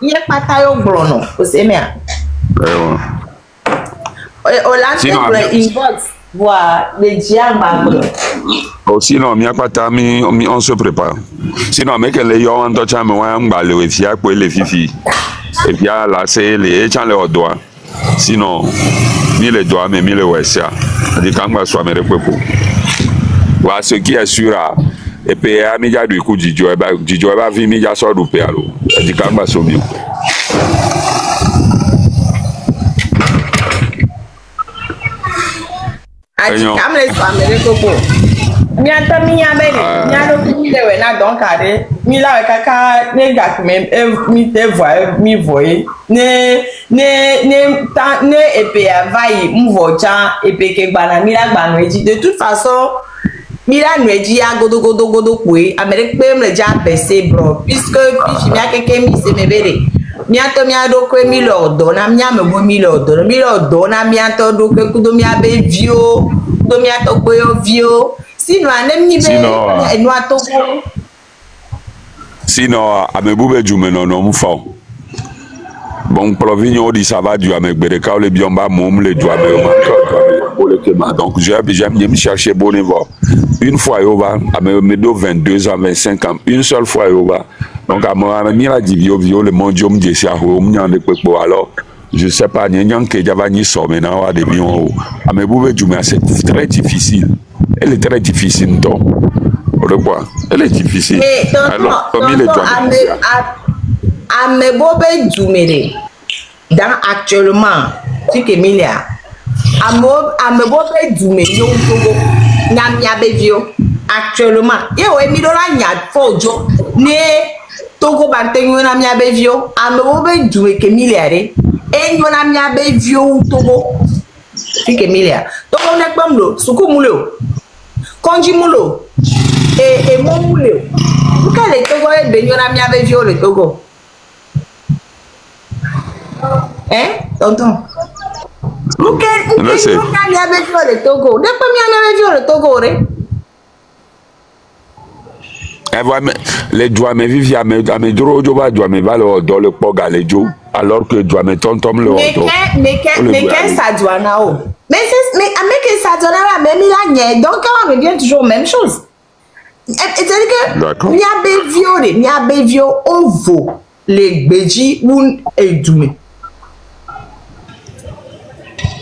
Y'a pas taille au blono, c'est bien. On l'a fait pour inbox, voir les diamants. Oh, sinon, on se prépare. Sinon, mais que les gens ont touché à moi, on va le faire pour les filles. Et puis, là, c'est les gens les doigts. Sinon, ni les doigts, mais ni les ouessia. C'est quand on soit mes repos. Voilà ce qui est sûr. Et puis, à média du coup, Didio va venir média sur le péalo. C'est quand on soit mieux. Comme les femmes, les cocos. Mianta minya bene, miano kile we na donc ade, mi la kaka ne gak même mi te voix mi voyer, ne épée vai mvocha épée ke gbana mi la gbanu eji. De toute façon, mi la nu eji a godo kwe, Amérique pe me ja baisser bro, puisque puis mi a keke mi se me bere. Mianto miado kwe mi lordo na mi a me bo mi lordo na mianto do kwe kudo mi a be vio, do miato kwe yo vio. Sinon, à me bouber du menon, non, bon, province, dit ça va du avec Bereka, les biomba, mom, les doigts, donc j'aime me chercher bon niveau. Une fois, il va, à me do 22 ans, 25 ans, une seule fois, il va. Donc, à moi, mis la divio, le mondium, alors, je sais pas, il y a un qui a ni somme, maintenant, à des millions. À me bouber du menon, c'est très difficile. Elle est très difficile, donc. Elle est difficile. Alors, à me bobe du méré, dans actuellement, tu que milliard. À me bobe du méré, yo togo, n'a mia bevio, actuellement. Yo, emidola nya fojo, ne togo bantenyo na mia bevio, à me bobe du méré que milliard, et yo na mia bevio togo. Tu que milliard. Donc, on est comme l'eau, soukou moulou. Konji mulo et mon moulé. Pourquoi les Togo et Benyona mi avait violé le Togo? Hein, tonton? Pourquoi mi avait violé le Togo? Depuis mi avait violé le Togo, les doigts me vivent à mes droits, doigts me valent dans le poga les jours, alors que doigts me tonton le auto. Mais qu'est-ce ça doit nao? Mais avec ça doit nao, même il a donc on revient toujours aux mêmes choses. C'est-à-dire que mi a violé ovo les beji ou edoume.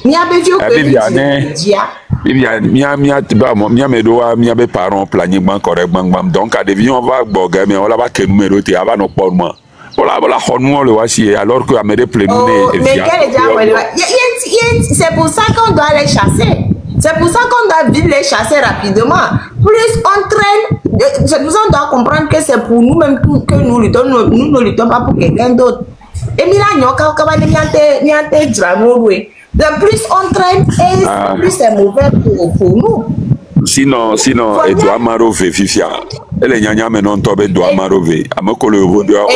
Mi a violé Mia me doa mia be parents plané ban correct bang donc à devient on va boga mais on la va que numéro te avant no pour moi voilà on le voici alors que Amédée pleine c'est pour ça qu'on doit les chasser, c'est pour ça qu'on doit vite les chasser rapidement, plus on traîne, c'est pour ça qu'on doit comprendre que c'est pour nous même que nous ne luttons pas pour quelqu'un d'autre. Et mila nyoka kabane miante dramo de plus on traîne et plus c'est mauvais pour nous. Sinon, Edouard Marové, Fifia. Elle est nyanya maintenant tombé Edouard Marové. Amoko le vodio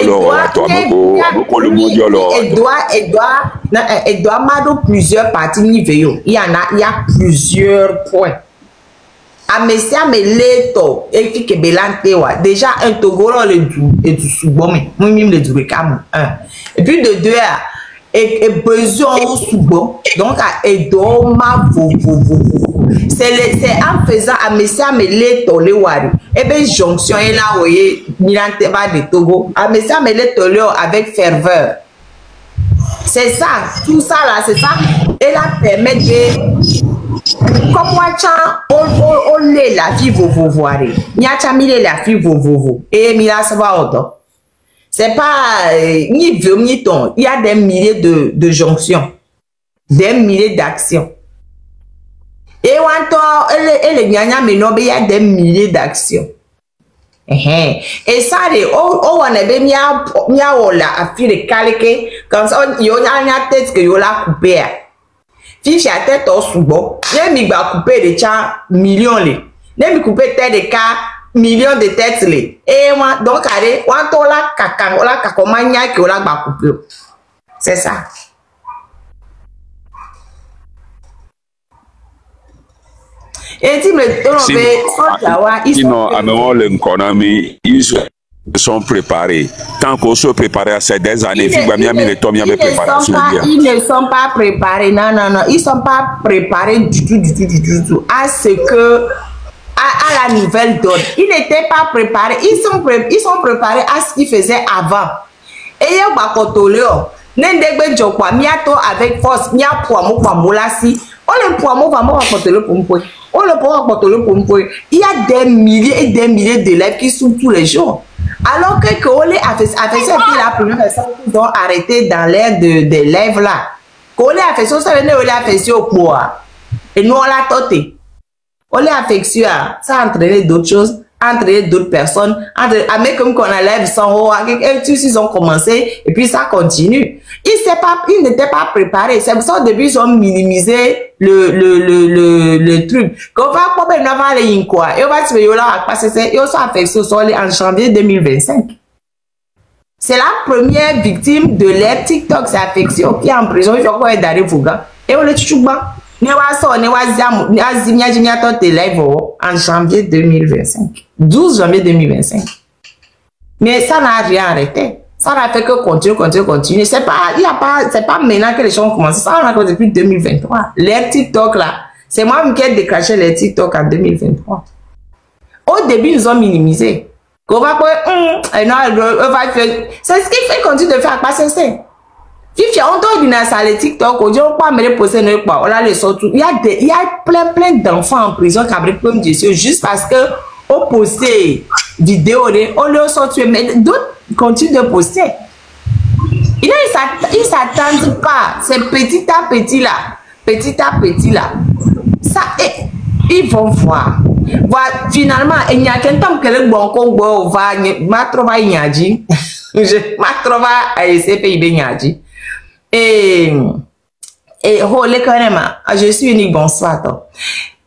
Edouard Maro plusieurs parties niveau. Il y a plusieurs points. Amesia Meleto et qui Belante wa déjà un Togo le du soubomé. Moi même le du recam un. Et puis de deux et besoin au soubo donc à Edoma c'est en faisant Amesia Meleto le wari et bien jonction est là voyez Milante va de Togo Amesia Meleto le avec ferveur. C'est ça, tout ça là, c'est ça. Et là permet de comme moi on est la vie voir. Nyacha mille la vie vovo et mila ça va auto. C'est pas ni vieux ni ton. Il y a des milliers de jonctions, des milliers d'actions. Et les nyanya mais non, il y a des milliers d'actions. Et ça, on a bien mis à faire des calques comme ça, il y a une tête que vous la coupé. Fiche à tête au sous-bon, j'ai mis à couper des millions. J'ai mis couper tête de cas, millions de têtes. Et moi, donc, allez, on la caca, on la cacomania qui on la couper. C'est ça. Et si me sinon, à me le l'économie, sont préparés. Tant qu'on se prépare à ces des années, ils ne sont pas préparés. Non, non, non. Ils ne sont pas préparés du tout. À ce que, à la nouvelle donne. Ils n'étaient pas préparés. Ils sont préparés à ce qu'ils faisaient avant. Et il y a n'endegbe jokwa miato avec force mia poamo pamolasi on le poamo va moi porter pour moi on le poamo porter pour moi il y a des milliers et des milliers d'élèves qui sont tous les jours alors que Kole a fait ça puis la première personne qu'ils ont arrêté dans l'air d'élèves là Kole a fait ça venait on l'a fait sur quoi et nous on l'a toté on l'a affecté ça a entraîné d'autres choses entraîner d'autres personnes, mais comme qu'on enlève 100 euros, ils ont commencé et puis ça continue. Ils n'étaient pas préparés. C'est pour ça au début ils ont minimisé le truc. Qu'on va pas aller quoi. Et on va se faire là parce que ils sont affectés en janvier 2025. C'est la première victime de l'air TikTok, c'est affection qui est en prison. Il faut qu'on ait d'aller et on le tue pas. En janvier 2025. 12 janvier 2025. Mais ça n'a rien arrêté. Ça n'a fait que continuer. C'est pas maintenant que les gens ont commencé. Ça, on a commencé depuis 2023. Les TikTok là, c'est moi qui ai déclenché les TikTok en 2023. Au début, ils ont minimisé. On va c'est ce qui fait continuer de faire passer ça. Si on doit dire ça les TikTok, on dit on pas me poser ne pas, on a les sortes. Il y a plein d'enfants en prison qui avaient comme Dieu juste parce que on postait vidéo, on leur sort mais d'autres continuent de poster. Ils s'attendent pas, c'est petit à petit là, ça ils vont voir. Voilà, finalement, il n'y a qu'un temps que le bon congo va trouver Nyadji, je m'a trouvé à SCPIB Nyadji. Et je suis unique, bonsoir.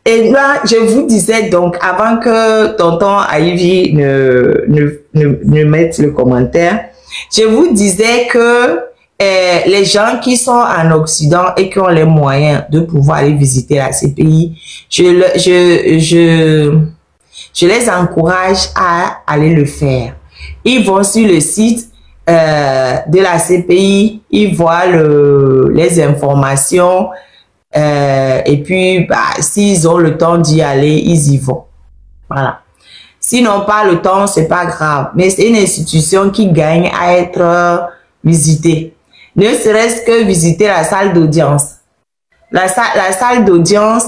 Et là, je vous disais donc, avant que tonton Ivy ne mette le commentaire, je vous disais que les gens qui sont en Occident et qui ont les moyens de pouvoir aller visiter la CPI, je les encourage à aller le faire. Ils vont sur le site de la CPI, ils voient les informations et puis s'ils ont le temps d'y aller, ils y vont. Voilà. S'ils n'ont pas le temps, c'est pas grave. Mais c'est une institution qui gagne à être visitée. Ne serait-ce que visiter la salle d'audience. La salle d'audience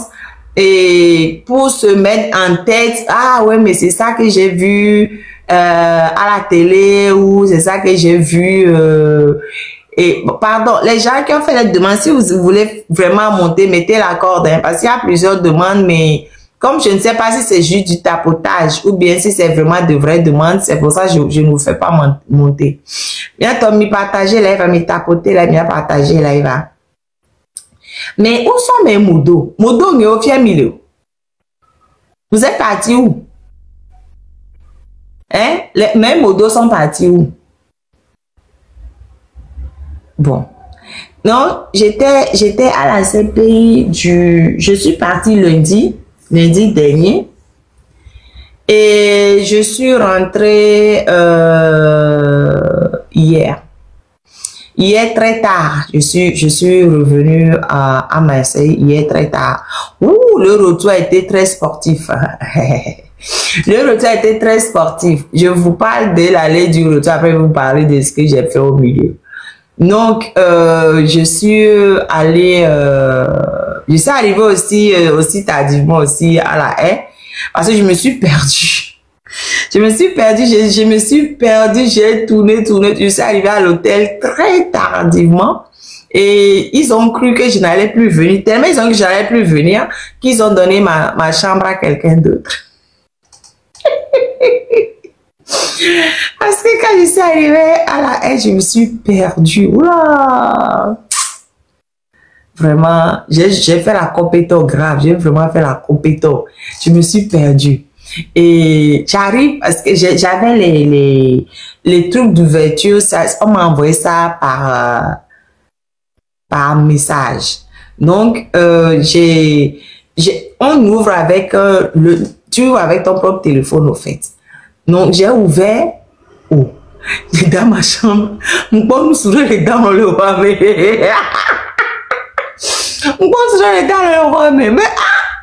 et pour se mettre en tête, ah ouais, mais c'est ça que j'ai vu à la télé ou c'est ça que j'ai vu et pardon, les gens qui ont fait la demande, si vous voulez vraiment monter, mettez la corde hein, parce qu'il y a plusieurs demandes, mais comme je ne sais pas si c'est juste du tapotage ou bien si c'est vraiment de vraies demandes, c'est pour ça que je ne vous fais pas monter. Bien, Tommy, partagez là, il va me tapoter là, bien partager là, il va. Mais où sont mes modos? Modos, mais au milieu. Vous êtes partis où? Hein? Mes modos sont partis où? Bon. Non, j'étais à la CPI je suis partie lundi dernier. Et je suis rentrée hier. Hier très tard, je suis revenue à Marseille hier très tard. Ouh, le retour a été très sportif. Le retour a été très sportif. Je vous parle de l'aller du retour, après vous parler de ce que j'ai fait au milieu. Donc, je suis allée, je suis arrivée aussi tardivement aussi à la haie parce que je me suis perdue. Je me suis perdue, j'ai tourné, je suis arrivée à l'hôtel très tardivement et ils ont cru que je n'allais plus venir, tellement ils ont cru que je n'allais plus venir qu'ils ont donné ma chambre à quelqu'un d'autre. Parce que quand je suis arrivée à la haie, je me suis perdue. Oula! Vraiment, j'ai fait la compétition grave, j'ai vraiment fait la compétition. Je me suis perdue. Et j'arrive parce que j'avais les trucs d'ouverture, on m'a envoyé ça par message. Donc, on ouvre avec tu ouvres avec ton propre téléphone au fait. Donc, j'ai ouvert Oh, il est dans ma chambre. Mon bon sourire est dans le roi, mais. Mon bon sourire est dans le roi, mais.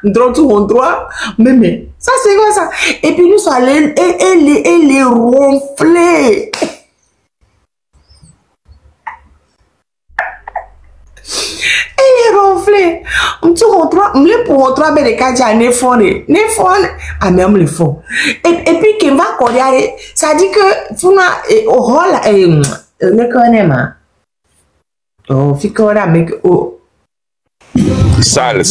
Droit tout mon droit. Mais. Ça, c'est quoi ça? Et puis, nous sommes allés. Et les ronfler. Elle est ronflée. On te rentre, on le pour rentrer avec les cadres ne font ah mais on le font. Et puis qui va corriger, ça dit que funa au rôle ne connaît pas. Oh fikora mais oh sale.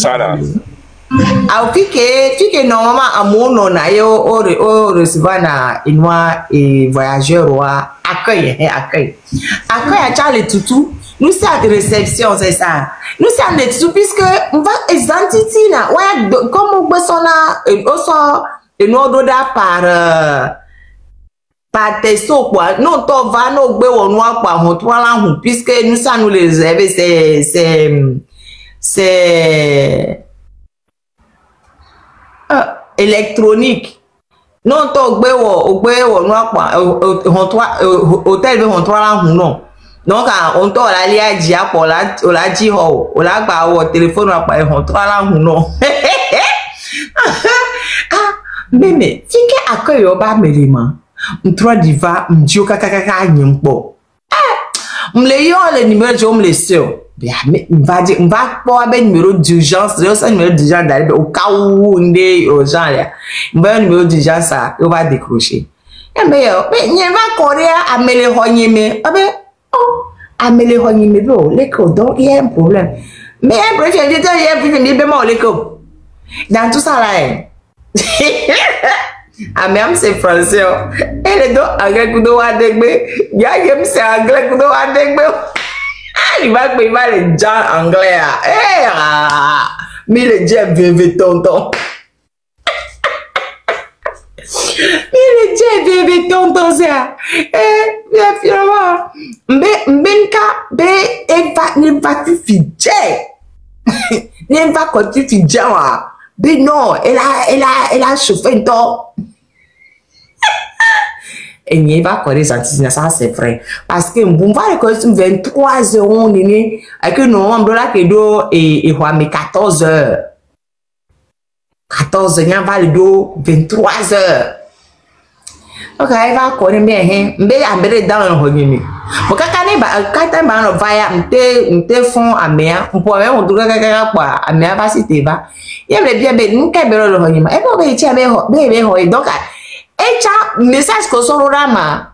Ah fike normalement à mon non ayo au recevoir na inwa et voyageur ou accueil à Charles Toutou. Nous sommes de réception, c'est ça. Nous sommes de tout puisque on va identifier là. Ouais, comme on peut s'en et nous doda par tes sauts quoi. Non, toi va nous be on noir quoi. On toi là puisque nous sommes nous les réserver c'est électronique. Non, toi be noir quoi. On toi hôtel be on toi là non. Donc, on t'a allé à dire pour la dit oh, on l'a pas au téléphone on pas on trois là ou non. Ah, mais fike accueil au bas mériment. On trois diva, on dit kaka nyimpo. On le numéro je me laisse. Bien, mais on va dire on va pas avec numéro d'urgence, c'est numéro d'urgence d'aller au cas où on est urgent là. On va numéro d'urgence ça, on va décrocher. Mais n'y va courir à me le rogner oh, amélioré on y met beau l'école donc il y a un problème mais un problème il y a un problème mais l'école dans tout ça là ah même c'est français et les deux anglais que doit dégler il y a même c'est anglais que doit dégler il va les gens anglais mais les gens vivent tonton il est déjà bébé tonton ça bien finalement mbenka ne va plus fidèle ne va continuer fidèle mais non elle a chauffé un temps et n'y va quoi les artistes ça c'est vrai parce que on va le costume 23 heures on est avec non on là que do et quoi mais 14 heures 14 heures, va le dos 23 heures. Ok, il va connaître bien, hein. Mais il dans le revenu. Quand on va m'te fond à mer, on peut même on doit quoi à mer va citer va. Il aime bien ben nous qu'est le revenu. Et bon ben tiens ben donc et ça message que son rama.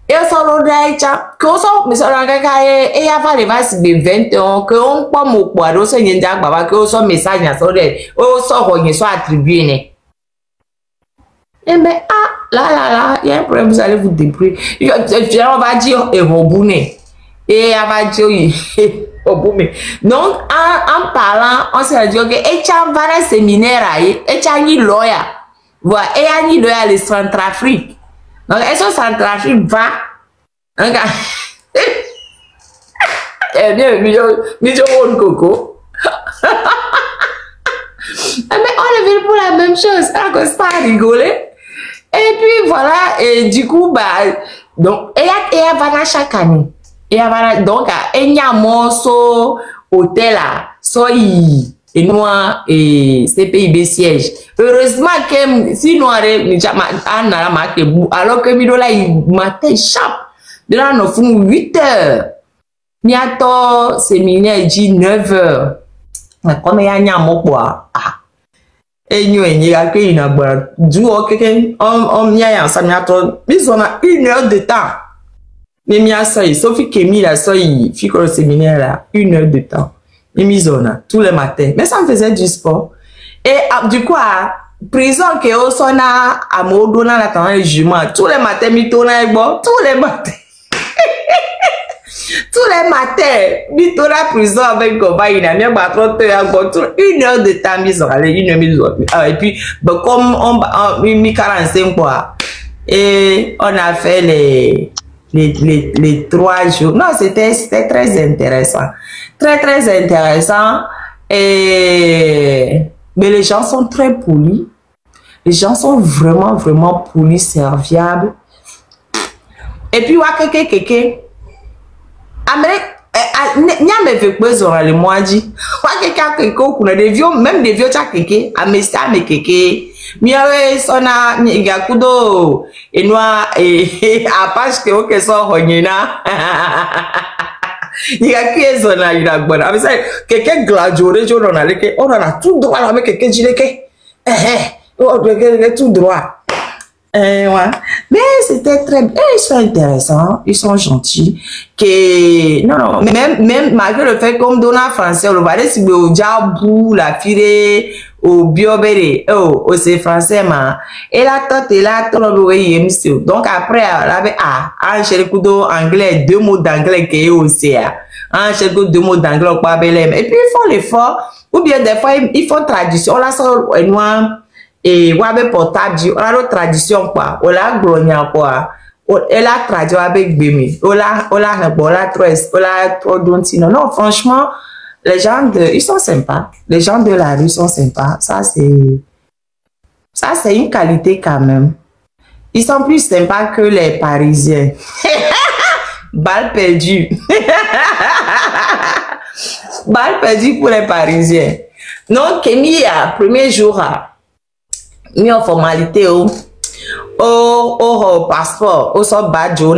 Et son rodai ça que son message et ya va les va si 20 ans que on pas mo quoi do se nyenda baba que son message na so de o so ho yin so attribuer ne. Eh ben là, il y a un problème, vous allez vous débrouiller. On va dire et robouné. Et on va dire robouné. Donc, en parlant, on s'est dit que et tu vas dans séminaire, et tu as ni lawyer. Voilà, et tu as ni lawyer les Centrafrique. Donc, est-ce que Centrafrique va? Regarde. Eh bien, milieu coco. Mais on est venu pour la même chose. Alors que ça a rigolé. Et puis voilà, et du coup, bah, donc, et y a chaque année. Et donc, il y a un morceau hôtel là, et nous, et CPIB siège. Heureusement que, si nous, alors que Midola, il matin, chape. De là, nous faisons 8 heures. Bientôt, séminaire, dit 9 heures. Mais comme il y a un quoi, et nous, il y a une heure de temps. Mais il y a ça, Sophie Kémy, la soeur, fille au séminaire là, 1 heure de temps. Et misona, tous les matins. Mais ça me faisait du sport. Et du coup, prison que au sona, à Modona, la temps, jument, tous les matins, mi tourne bon, tous les matins. Tous les matins, mi tourne à prison avec Goba, il a mis 30 heures, 1 heure de temps, mis sur aller, 1 heure, et puis, ben, comme on mis 45 quoi. Et on a fait les 3 jours. Non, c'était très intéressant. Très intéressant. Et, mais les gens sont très polis. Les gens sont vraiment polis, serviables. Et puis, wa keke. Amérique, n'y a même pas besoin de moi dit. Wa keke qu'on a des vieux, même des vieux tcha keke, amesa me keke. Miawe sona ngakudo enwa apache ke oke so honyena. Il y a qui est zona il a bon. Avec ça, quelqu'un gladiolé, je n'en ai que, on en a tout droit là, mais quelqu'un dit que, tout droit. Ouais. Mais c'était très bien. Ils sont intéressants, ils sont gentils. Que, non, même malgré le fait comme Dona français, on va dire si au diabou, la fille, au biobéré, oh, c'est français, man. Et la tante est là, tout le monde. Donc après, elle avait, un chéri-coudo anglais, 2 mots d'anglais qui est aussi, un chéri-coudo 2 mots d'anglais, on peut appeler. Et puis, ils font l'effort, ou bien des fois, ils font traduction. On la sort, et on a portable, on a une tradition, quoi. On a glogna, quoi. Elle a traduit avec Bimi. On a trop d'ontino. Non, franchement, les gens ils sont sympas. Les gens de la rue sont sympas. Ça, c'est une qualité quand même. Ils sont plus sympas que les Parisiens. Balle perdue. Balle perdue pour les Parisiens. Donc, Kémy, premier jour, mis en formalité au passeport, au sort badge, on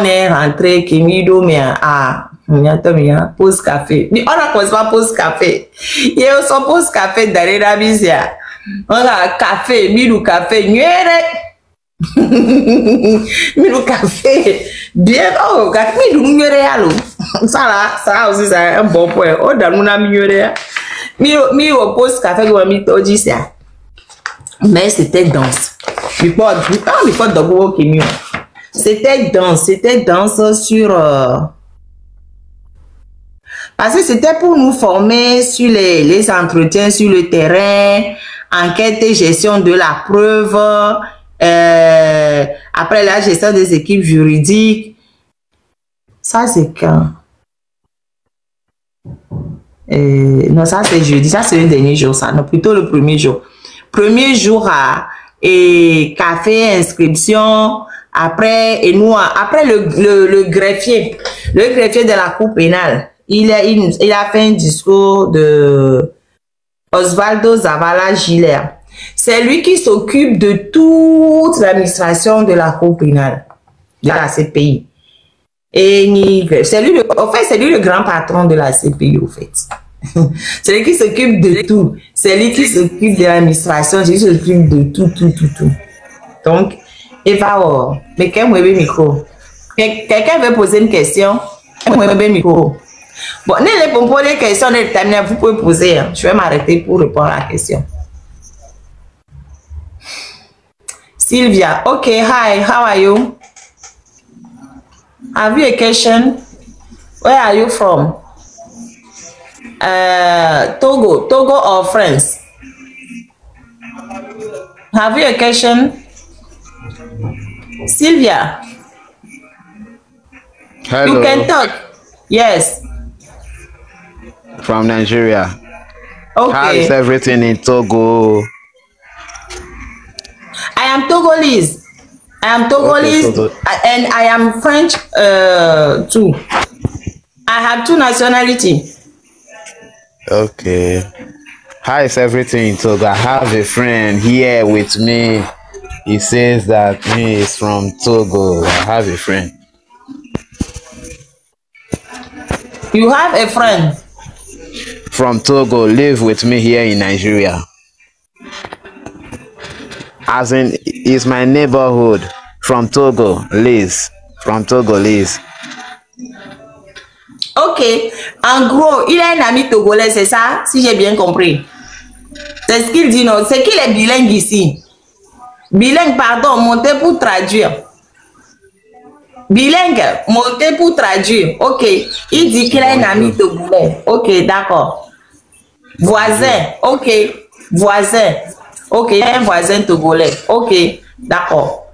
est rentré, Kémy, pause café. On a commencé par pause café. Et on s'en pause café dans la bizia. On a café, milou café, milou café. Bien, oh, café, milou allo. Ça aussi, c'est un bon point. Oh, dans mon ami, milou pause café, on a mis tout dit ça. Mais c'était dense. C'était dense sur. Parce que c'était pour nous former sur les entretiens sur le terrain, enquête et gestion de la preuve, après la gestion des équipes juridiques. Ça, c'est quand? Non, ça, c'est jeudi. Ça, c'est le dernier jour, ça. Non, plutôt le premier jour. Premier jour, café, inscription. Après, après le greffier de la Cour pénale. Il a fait un discours de Osvaldo Zavala Giller. C'est lui qui s'occupe de toute l'administration de la Cour pénale, de la CPI. Et c'est lui, c'est lui le grand patron de la CPI, au fait. C'est lui qui s'occupe de tout. C'est lui qui s'occupe de l'administration, c'est lui qui s'occupe de tout. Donc, Eva, mais quelqu'un veut le micro. Quelqu'un veut poser une question? Quelqu'un veut le micro? Bon, pour poser des questions, vous pouvez poser. Hein. Je vais m'arrêter pour répondre à la question. Sylvia, okay, hi, how are you? Have you a question? Where are you from? Togo or France? Have you a question? Sylvia? Hello. You can talk. Yes. From Nigeria. Okay. How is everything in Togo? I am Togolese. Okay, and I am French too. I have 2 nationalities. Okay. How is everything in Togo? I have a friend here with me. He says that he is from Togo. I have a friend. You have a friend? From Togo, live with me here in Nigeria. As in, it's my neighborhood. From Togo, Liz. From Togo, Liz. Ok. En gros, il a un ami togolais, c'est ça? Si j'ai bien compris. C'est ce qu'il dit, non? C'est qu'il est bilingue ici. Bilingue, pardon, monté pour traduire. Bilingue, monté pour traduire. Ok. Il dit qu'il a un ami togolais. Ok, d'accord. Voisin. Ok. Voisin. Ok, il y a un voisin togolais. Ok, d'accord.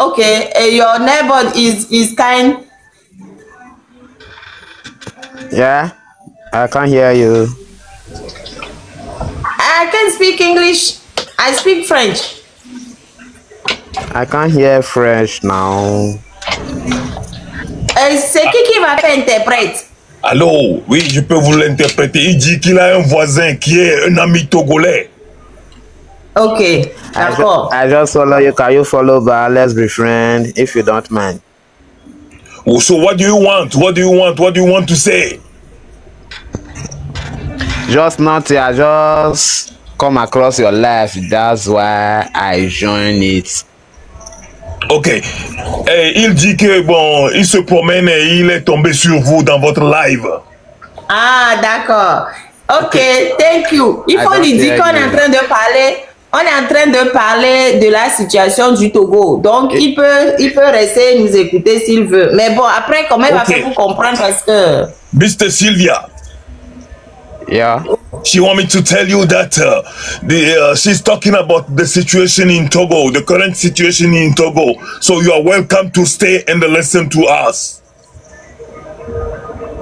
Ok, your neighbor is kind. Yeah, I can't hear you. I can speak English. I speak French. I can't hear French now. C'est qui va faire interprète? Allô, oui, je peux vous l'interpréter. Il dit qu'il a un voisin qui est un ami togolais. Ok, d'accord. I just follow you. Can you follow back? Let's be friends, if you don't mind. Oh, so what do you want? What do you want? What do you want to say? Just nothing. I just come across your life. That's why I join it. Ok. Il dit que bon, il se promène et il est tombé sur vous dans votre live. Ah, d'accord. Ok, thank you. Il faut lui dire qu'on est en train de parler. On est en train de parler de la situation du Togo. Donc, il peut rester nous écouter s'il veut. Mais bon, après, comment il va faire pour comprendre parce que... Mr. Sylvia. Yeah. She want me to tell you that she's talking about the situation in Togo, the current situation in Togo. So you are welcome to stay and listen to us.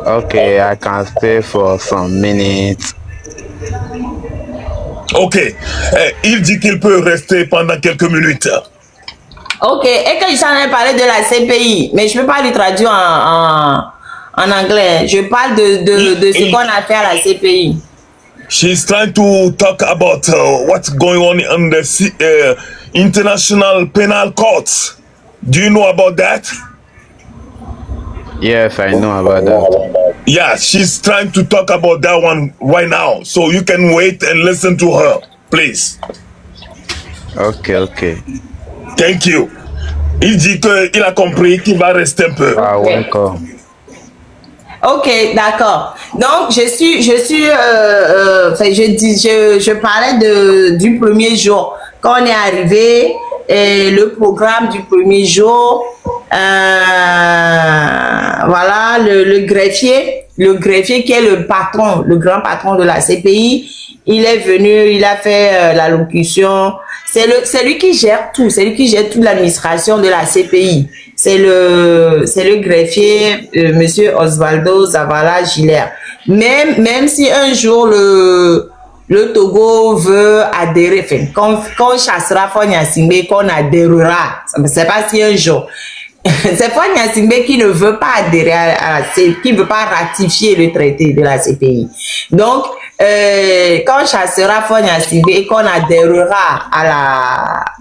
Okay, I can stay for some minutes. Ok. Il dit qu'il peut rester pendant quelques minutes. Ok, et que j'en ai parlé de la CPI, mais je ne peux pas lui traduire en anglais. Je parle de ce qu'on a fait à la CPI. She's trying to talk about what's going on in the International Penal Court. Do you know about that? Yes, I know about that. Yeah, she's trying to talk about that one right now. So you can wait and listen to her, please. Okay, okay. Thank you. Il dit qu'il a compris qu'il va rester un peu. Ah, welcome. Ok, d'accord. Donc, je parlais du premier jour. Quand on est arrivé, le programme du premier jour, voilà, le greffier qui est le patron, le grand patron de la CPI, il est venu, il a fait l'allocution. C'est lui qui gère tout, c'est lui qui gère toute l'administration de la CPI. C'est le greffier, monsieur Osvaldo Zavala Gilère. Même si un jour le Togo veut adhérer, enfin, quand chassera Faure Gnassingbé, qu'on adhérera, c'est pas si un jour. C'est Faure Gnassingbé qui ne veut pas adhérer qui ne veut pas ratifier le traité de la CPI. Donc, quand chassera Faure Gnassingbé et qu'on adhérera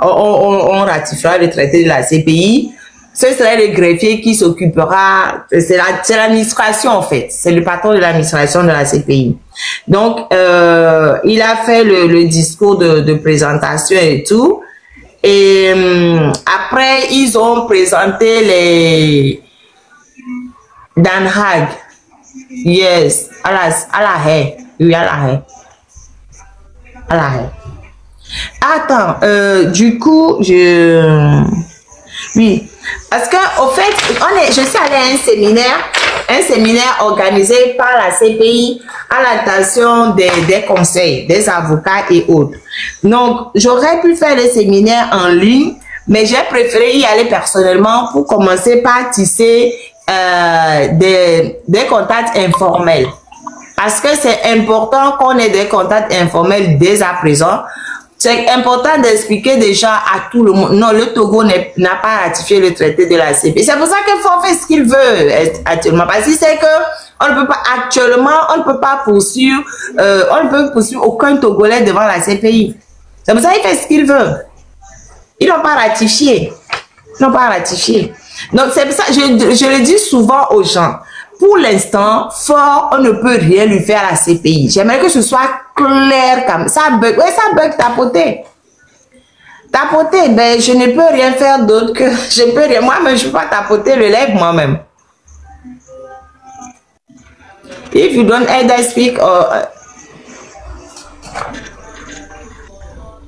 on ratifiera le traité de la CPI, ce serait le greffier qui s'occupera, c'est l'administration en fait, c'est le patron de l'administration de la CPI. Donc, il a fait le discours de présentation et tout. Et après, ils ont présenté les Dan Haag. Yes, à la haie. Oui, à la haie. À la haie. Attends, du coup, oui, parce que au fait, je suis allée à un séminaire organisé par la CPI à l'attention des conseils, des avocats et autres. Donc, j'aurais pu faire le séminaire en ligne, mais j'ai préféré y aller personnellement pour commencer par tisser des contacts informels. Parce que c'est important qu'on ait des contacts informels dès à présent. C'est important d'expliquer déjà à tout le monde. Non, le Togo n'a pas ratifié le traité de la CPI. C'est pour ça qu'il faut faire ce qu'il veut actuellement. Parce que c'est que on ne peut pas actuellement, on ne peut pas poursuivre, on ne peut poursuivre aucun Togolais devant la CPI. C'est pour ça qu'il fait ce qu'il veut. Ils n'ont pas ratifié. Ils n'ont pas ratifié. Donc c'est pour ça, je le dis souvent aux gens. Pour l'instant, Faure, on ne peut rien lui faire à la CPI. J'aimerais que ce soit clair comme ça. Bug, ouais, ça bug tapoter. Tapoter, ben, je ne peux rien faire d'autre que... Je peux rien. Moi-même, je ne peux pas tapoter le lèvre moi-même. If you don't either speak or...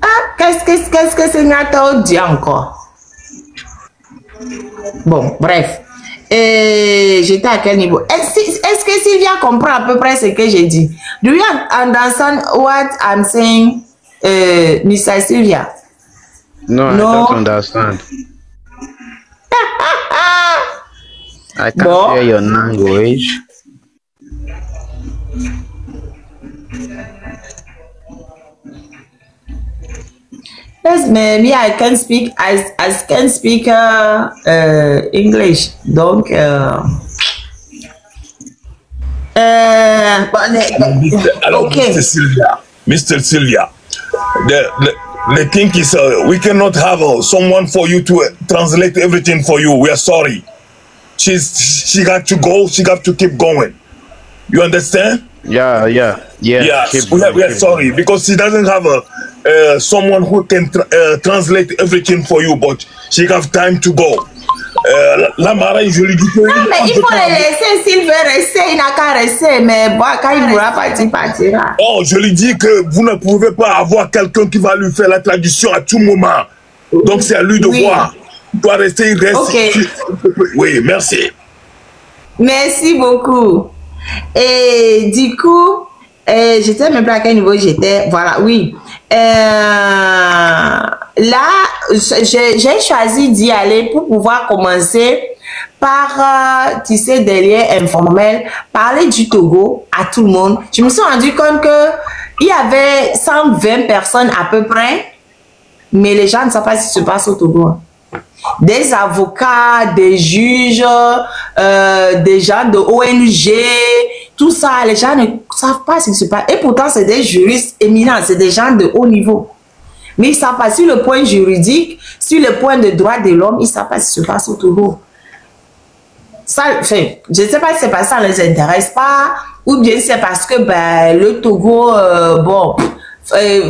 Ah, qu'est-ce que Senator dit encore? Bon, bref. J'étais à quel niveau? Est-ce que Sylvia comprend à peu près ce que j'ai dit? Do you understand what I'm saying, Mr. Sylvia? No, I don't understand. I can't hear your language. Yes, me I can speak I can speak English. Donc okay. Mr. Sylvia, the thing is, we cannot have someone for you to translate everything for you. We are sorry. She got to go. She got to keep going. You understand? Yeah. Yes, we are sorry because she doesn't have someone who can translate everything for you, but she have time to go. La marraine, je lui dis que... Non, mais il faut les laisser, s'il veut rester, il n'a qu'à rester, mais bon, quand il voudra partir, partira. Oh, je lui dis que vous ne pouvez pas avoir quelqu'un qui va lui faire la traduction à tout moment. Donc c'est à lui de voir. Il doit rester, il reste. Okay. Oui, merci. Merci beaucoup. Et du coup, j'étais même pas à quel niveau j'étais. Voilà, oui. Là, j'ai choisi d'y aller pour pouvoir commencer par, tu sais, des liens informels, parler du Togo à tout le monde. Je me suis rendu compte que il y avait 120 personnes à peu près, mais les gens ne savent pas ce qui se passe au Togo. Des avocats, des juges, des gens de ONG, tout ça, les gens ne savent pas ce qui se passe. Et pourtant, c'est des juristes éminents, c'est des gens de haut niveau. Mais ils ne savent pas sur le point juridique, sur le point de droit de l'homme, ils ne savent pas ce qui se passe au Togo. Ça, enfin, je ne sais pas si c'est parce que ça ne les intéresse pas, ou bien c'est parce que ben, le Togo, bon...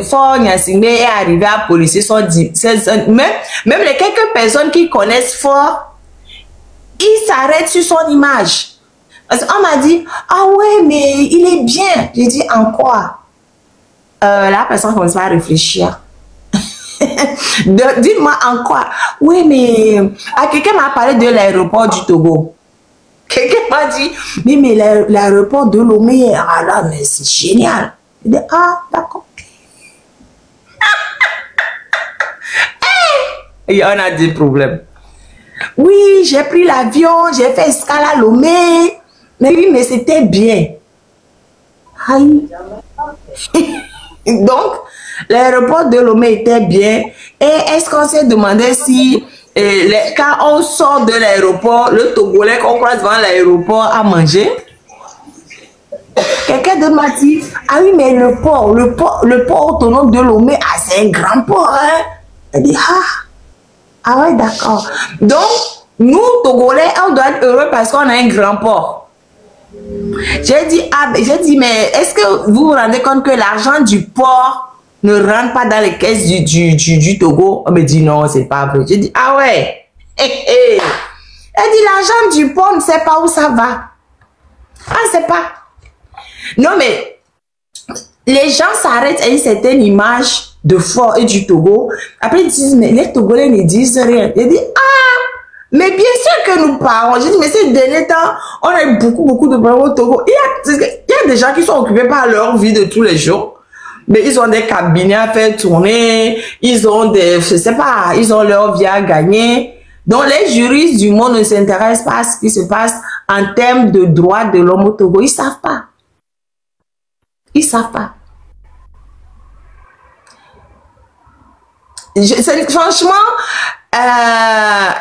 Fort Nyasimbe est arrivé à policier même les quelques personnes qui connaissent Fort, ils s'arrêtent sur son image. Parce qu'on m'a dit, ah ouais, mais il est bien. J'ai dit, en quoi? La personne commence pas à réfléchir. Dites-moi en quoi? Oui, mais quelqu'un m'a parlé de l'aéroport du Togo. Quelqu'un m'a dit, mais l'aéroport de Lomé, ah là, mais c'est génial. J'ai dit, ah, d'accord. Et on a des problèmes. Oui, j'ai pris l'avion, j'ai fait escale à Lomé. Mais oui, mais c'était bien. Aïe. Donc, l'aéroport de Lomé était bien. Et est-ce qu'on s'est demandé si, quand on sort de l'aéroport, le Togolais qu'on croise devant l'aéroport a mangé? Quelqu'un de m'a dit, ah oui, mais le port autonome de Lomé, ah, c'est un grand port, hein? Elle dit, ah ouais, d'accord. Donc, nous, Togolais, on doit être heureux parce qu'on a un grand port. J'ai dit, mais est-ce que vous vous rendez compte que l'argent du port ne rentre pas dans les caisses du Togo? On me dit, non, c'est pas vrai. J'ai dit, ah ouais. Elle dit, l'argent du port, on ne sait pas où ça va. On ne sait pas. Non, mais les gens s'arrêtent à une certaine image de Fort et du Togo. Après, ils disent, mais les Togolais ne disent rien. Ils disent, ah, mais bien sûr que nous parlons. Je dis, mais ces derniers temps, on a eu beaucoup de problèmes au Togo. Il y a des gens qui sont occupés par leur vie de tous les jours. Mais ils ont des cabinets à faire tourner. Ils ont des, je sais pas, ils ont leur vie à gagner. Donc, les juristes du monde ne s'intéressent pas à ce qui se passe en termes de droits de l'homme au Togo. Ils savent pas. Ils savent pas. Franchement,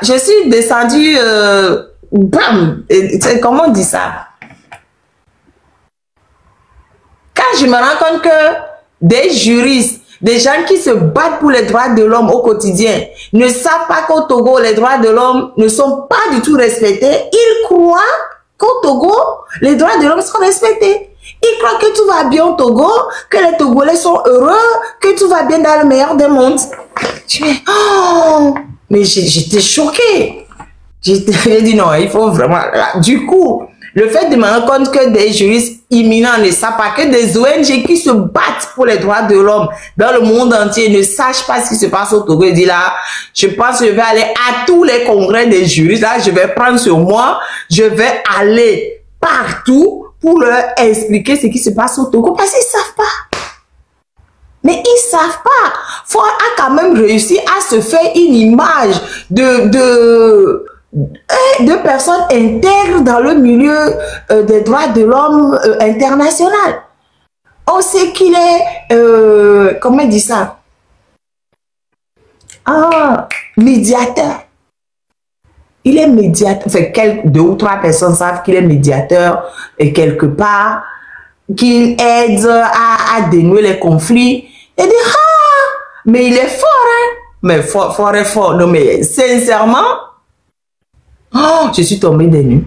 je suis descendue, bam, comment on dit ça? Quand je me rends compte que des juristes, des gens qui se battent pour les droits de l'homme au quotidien, ne savent pas qu'au Togo, les droits de l'homme ne sont pas du tout respectés, ils croient qu'au Togo, les droits de l'homme sont respectés. Ils croient que tout va bien au Togo, que les Togolais sont heureux, que tout va bien dans le meilleur des mondes. Je fais, oh, mais j'étais choquée. J'ai dit non, il faut vraiment... Du coup, le fait de me rendre compte que des juristes imminents ne savent pas, que des ONG qui se battent pour les droits de l'homme dans le monde entier ne sachent pas ce qui se passe au Togo, je dis là, je pense que je vais aller à tous les congrès des juristes. Là, je vais prendre sur moi, je vais aller partout pour leur expliquer ce qui se passe au Togo parce qu'ils ne savent pas. Mais ils ne savent pas. Fort a quand même réussi à se faire une image de personnes intègres dans le milieu des droits de l'homme international. On sait qu'il est, comment on dit ça? Ah, médiateur. Il est médiateur. Enfin, 2 ou 3 personnes savent qu'il est médiateur et quelque part, qu'il aide à dénouer les conflits. Et dit, ah, mais il est fort, hein. Mais fort. Non, mais sincèrement, oh, je suis tombée des nues.